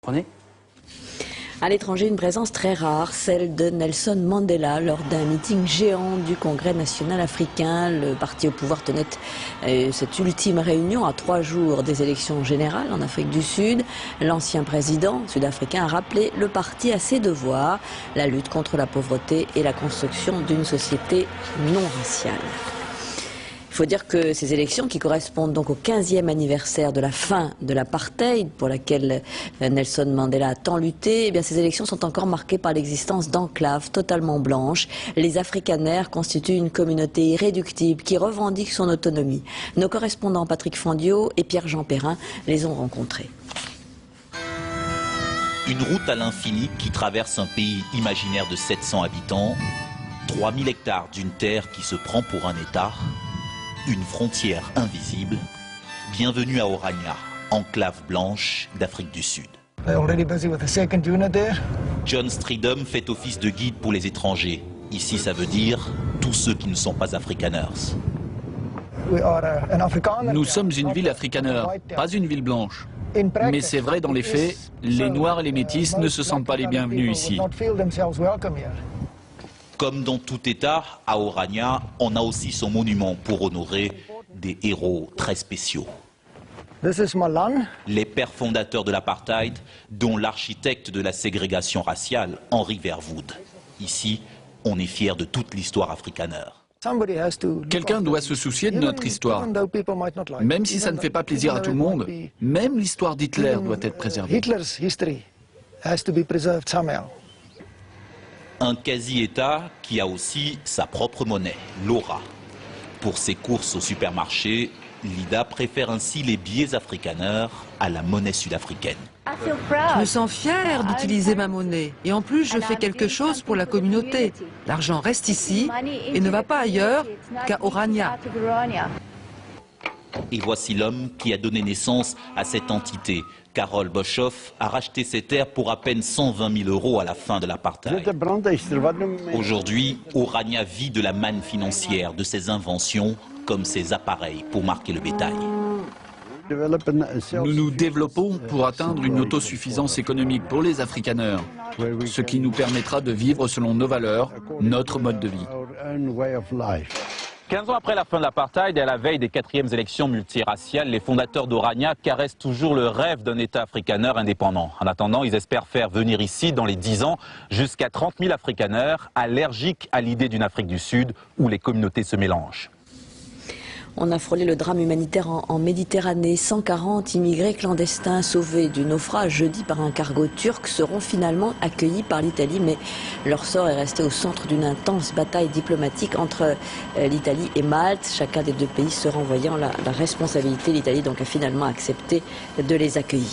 Prenez. À l'étranger, une présence très rare, celle de Nelson Mandela lors d'un meeting géant du Congrès national africain. Le parti au pouvoir tenait cette ultime réunion à 3 jours des élections générales en Afrique du Sud. L'ancien président sud-africain a rappelé le parti à ses devoirs, la lutte contre la pauvreté et la construction d'une société non raciale. Il faut dire que ces élections, qui correspondent donc au 15e anniversaire de la fin de l'apartheid, pour laquelle Nelson Mandela a tant lutté, eh bien, ces élections sont encore marquées par l'existence d'enclaves totalement blanches. Les Afrikaners constituent une communauté irréductible qui revendique son autonomie. Nos correspondants Patrick Fandiot et Pierre-Jean Perrin les ont rencontrés. Une route à l'infini qui traverse un pays imaginaire de 700 habitants, 3000 hectares d'une terre qui se prend pour un État, une frontière invisible. Bienvenue à Orania, enclave blanche d'Afrique du Sud. John Stridham fait office de guide pour les étrangers. Ici, ça veut dire tous ceux qui ne sont pas Afrikaners. Nous sommes une ville afrikaner, pas une ville blanche. Mais c'est vrai dans les faits, les Noirs et les Métis ne se sentent pas les bienvenus ici. Comme dans tout État, à Orania, on a aussi son monument pour honorer des héros très spéciaux. Les pères fondateurs de l'apartheid, dont l'architecte de la ségrégation raciale, Henry Verwoerd. Ici, on est fier de toute l'histoire afrikaner. Quelqu'un doit se soucier de notre histoire. Même si ça ne fait pas plaisir à tout le monde, même l'histoire d'Hitler doit être préservée. Un quasi-État qui a aussi sa propre monnaie, l'Ora. Pour ses courses au supermarché, Lida préfère ainsi les billets afrikaners à la monnaie sud-africaine. Je me sens fière d'utiliser ma monnaie. Et en plus, je fais quelque chose pour la communauté. L'argent reste ici et ne va pas ailleurs qu'à Orania. Et voici l'homme qui a donné naissance à cette entité. Carol Boshoff a racheté ses terres pour à peine 120 000 € à la fin de l'apartheid. Aujourd'hui, Orania vit de la manne financière, de ses inventions, comme ses appareils pour marquer le bétail. Nous nous développons pour atteindre une autosuffisance économique pour les Afrikaners, ce qui nous permettra de vivre selon nos valeurs, notre mode de vie. 15 ans après la fin de l'apartheid et à la veille des 4e élections multiraciales, les fondateurs d'Orania caressent toujours le rêve d'un État afrikaner indépendant. En attendant, ils espèrent faire venir ici, dans les 10 ans, jusqu'à 30 000 Afrikaners allergiques à l'idée d'une Afrique du Sud où les communautés se mélangent. On a frôlé le drame humanitaire en Méditerranée. 140 immigrés clandestins sauvés du naufrage jeudi par un cargo turc seront finalement accueillis par l'Italie. Mais leur sort est resté au centre d'une intense bataille diplomatique entre l'Italie et Malte. Chacun des deux pays se renvoyant la responsabilité. L'Italie donc a finalement accepté de les accueillir.